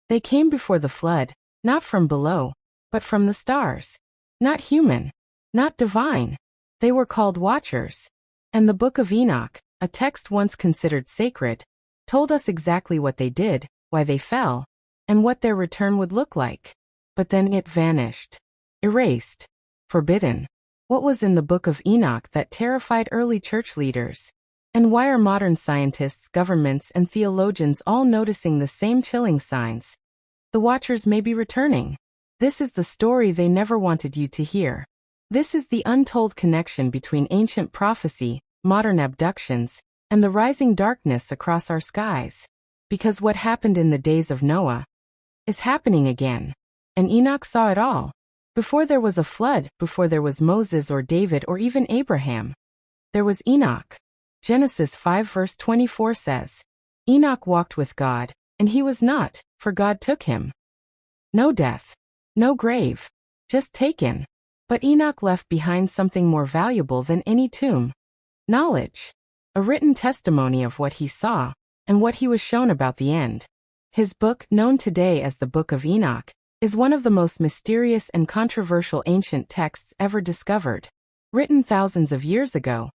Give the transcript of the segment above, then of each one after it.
They came before the flood, not from below, but from the stars. Not human, not divine. They were called watchers. And the Book of Enoch, a text once considered sacred, told us exactly what they did, why they fell, and what their return would look like. But then it vanished. Erased. Forbidden. What was in the Book of Enoch that terrified early church leaders? And why are modern scientists, governments, and theologians all noticing the same chilling signs? The watchers may be returning. This is the story they never wanted you to hear. This is the untold connection between ancient prophecy, modern abductions, and the rising darkness across our skies. Because what happened in the days of Noah is happening again. And Enoch saw it all. Before there was a flood, before there was Moses or David or even Abraham, there was Enoch. Genesis 5 verse 24 says, Enoch walked with God, and he was not, for God took him. No death. No grave. Just taken. But Enoch left behind something more valuable than any tomb. Knowledge. A written testimony of what he saw, and what he was shown about the end. His book, known today as the Book of Enoch, is one of the most mysterious and controversial ancient texts ever discovered. Written thousands of years ago,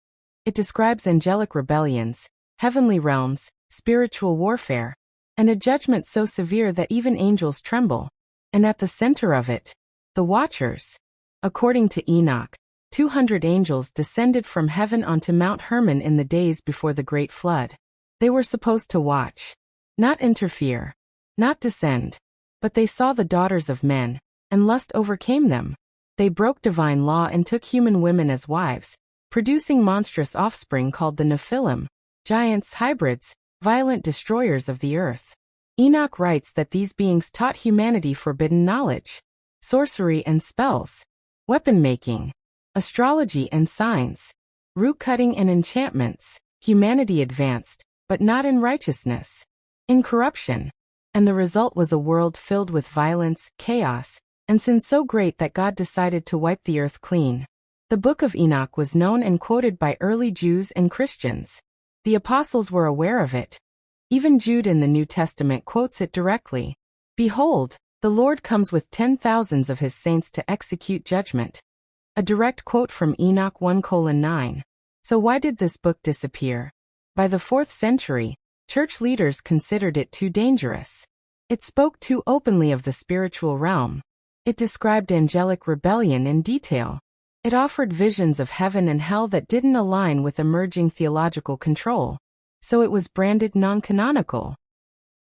it describes angelic rebellions, heavenly realms, spiritual warfare, and a judgment so severe that even angels tremble. And at the center of it, the watchers. According to Enoch, 200 angels descended from heaven onto Mount Hermon in the days before the Great Flood. They were supposed to watch, not interfere, not descend. But they saw the daughters of men, and lust overcame them. They broke divine law and took human women as wives, producing monstrous offspring called the Nephilim, giants, hybrids, violent destroyers of the earth. Enoch writes that these beings taught humanity forbidden knowledge, sorcery and spells, weapon-making, astrology and signs, root-cutting and enchantments. Humanity advanced, but not in righteousness, in corruption. And the result was a world filled with violence, chaos, and sin so great that God decided to wipe the earth clean. The Book of Enoch was known and quoted by early Jews and Christians. The apostles were aware of it. Even Jude in the New Testament quotes it directly. Behold, the Lord comes with 10,000s of his saints to execute judgment. A direct quote from Enoch 1:9. So why did this book disappear? By the 4th century, church leaders considered it too dangerous. It spoke too openly of the spiritual realm. It described angelic rebellion in detail. It offered visions of heaven and hell that didn't align with emerging theological control. So it was branded non-canonical.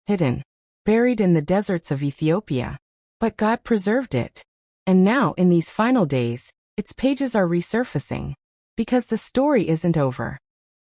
Hidden. Buried in the deserts of Ethiopia. But God preserved it. And now, in these final days, its pages are resurfacing. Because the story isn't over.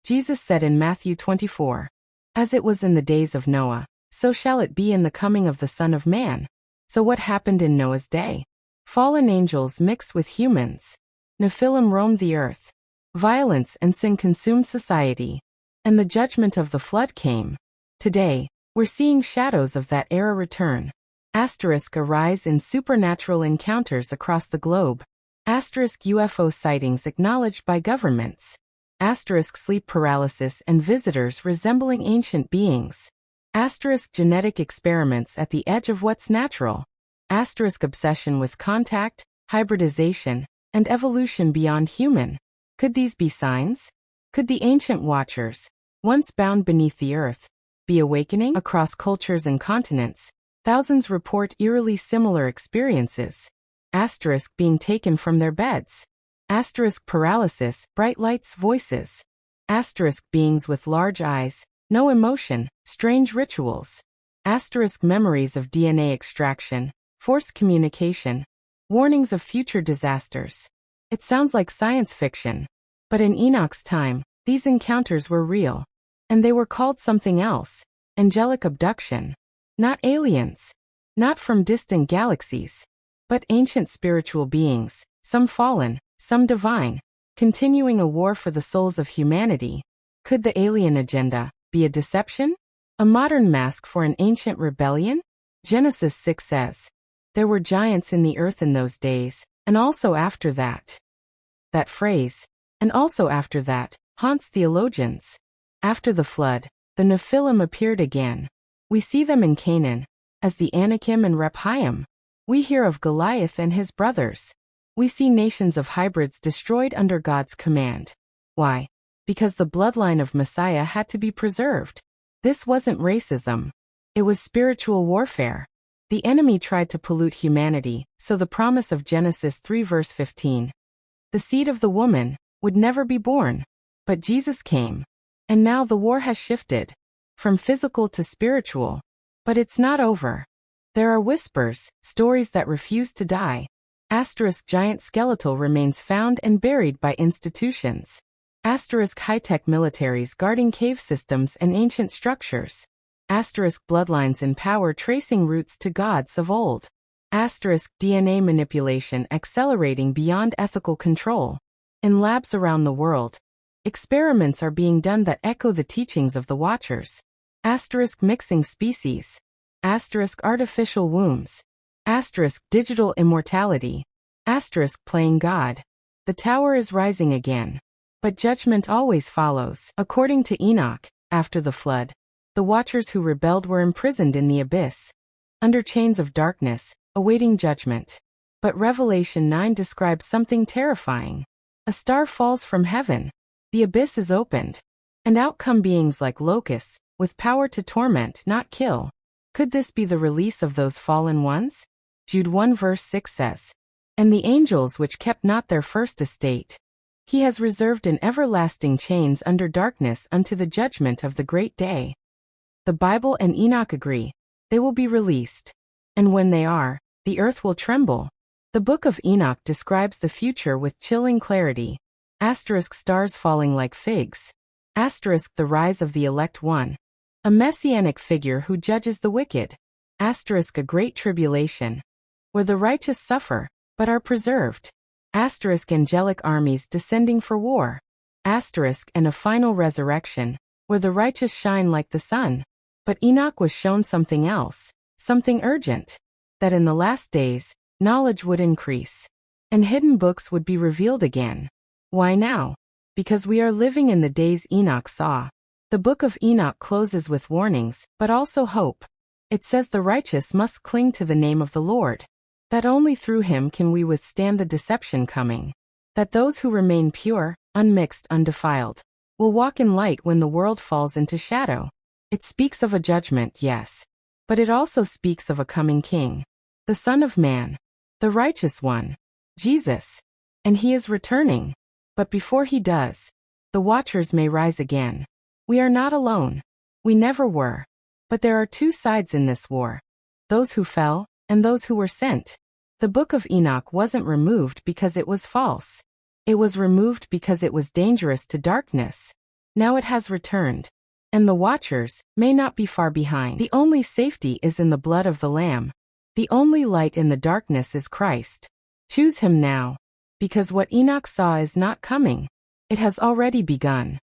Jesus said in Matthew 24, As it was in the days of Noah, so shall it be in the coming of the Son of Man. So what happened in Noah's day? Fallen angels mixed with humans. Nephilim roamed the earth. Violence and sin consumed society. And the judgment of the flood came. Today, we're seeing shadows of that era return. Asterisk a rise in supernatural encounters across the globe. Asterisk UFO sightings acknowledged by governments. Asterisk sleep paralysis and visitors resembling ancient beings. Asterisk genetic experiments at the edge of what's natural. Asterisk obsession with contact, hybridization, and evolution beyond human. Could these be signs? Could the ancient watchers, once bound beneath the earth, be awakening? Across cultures and continents, thousands report eerily similar experiences. Asterisk being taken from their beds. Asterisk paralysis, bright lights, voices. Asterisk beings with large eyes, no emotion, strange rituals. Asterisk memories of DNA extraction, forced communication, warnings of future disasters. It sounds like science fiction. But in Enoch's time, these encounters were real. And they were called something else. Angelic abduction. Not aliens. Not from distant galaxies. But ancient spiritual beings, some fallen, some divine, continuing a war for the souls of humanity. Could the alien agenda be a deception? A modern mask for an ancient rebellion? Genesis 6 says, There were giants in the earth in those days, and also after that. That phrase, and also after that, haunts theologians. After the flood, the Nephilim appeared again. We see them in Canaan, as the Anakim and Rephaim. We hear of Goliath and his brothers. We see nations of hybrids destroyed under God's command. Why? Because the bloodline of Messiah had to be preserved. This wasn't racism. It was spiritual warfare. The enemy tried to pollute humanity, so the promise of Genesis 3 verse 15. The seed of the woman would never be born. But Jesus came. And now the war has shifted. From physical to spiritual. But it's not over. There are whispers, stories that refuse to die. Giant skeletal remains found and buried by institutions. High-tech militaries guarding cave systems and ancient structures. Bloodlines in power tracing roots to gods of old. DNA manipulation accelerating beyond ethical control. In labs around the world, experiments are being done that echo the teachings of the Watchers. Mixing species. Artificial wombs. Digital immortality. Playing God. The tower is rising again. But judgment always follows. According to Enoch, after the flood, the Watchers who rebelled were imprisoned in the abyss, under chains of darkness, awaiting judgment. But Revelation 9 describes something terrifying. A star falls from heaven. The abyss is opened. And out come beings like locusts, with power to torment, not kill. Could this be the release of those fallen ones? Jude 1 verse 6 says, "And the angels which kept not their first estate, he has reserved in everlasting chains under darkness unto the judgment of the great day." The Bible and Enoch agree. They will be released. And when they are, the earth will tremble. The Book of Enoch describes the future with chilling clarity. Stars falling like figs. The rise of the elect one. A messianic figure who judges the wicked. A great tribulation, where the righteous suffer, but are preserved. Angelic armies descending for war. And a final resurrection, where the righteous shine like the sun. But Enoch was shown something else, something urgent. That in the last days, knowledge would increase. And hidden books would be revealed again. Why now? Because we are living in the days Enoch saw. The Book of Enoch closes with warnings, but also hope. It says the righteous must cling to the name of the Lord. That only through him can we withstand the deception coming. That those who remain pure, unmixed, undefiled, will walk in light when the world falls into shadow. It speaks of a judgment, yes. But it also speaks of a coming king. The Son of Man. The righteous one. Jesus. And he is returning. But before he does, the Watchers may rise again. We are not alone. We never were. But there are two sides in this war. Those who fell, and those who were sent. The Book of Enoch wasn't removed because it was false. It was removed because it was dangerous to darkness. Now it has returned. And the Watchers may not be far behind. The only safety is in the blood of the Lamb. The only light in the darkness is Christ. Choose him now. Because what Enoch saw is not coming. It has already begun.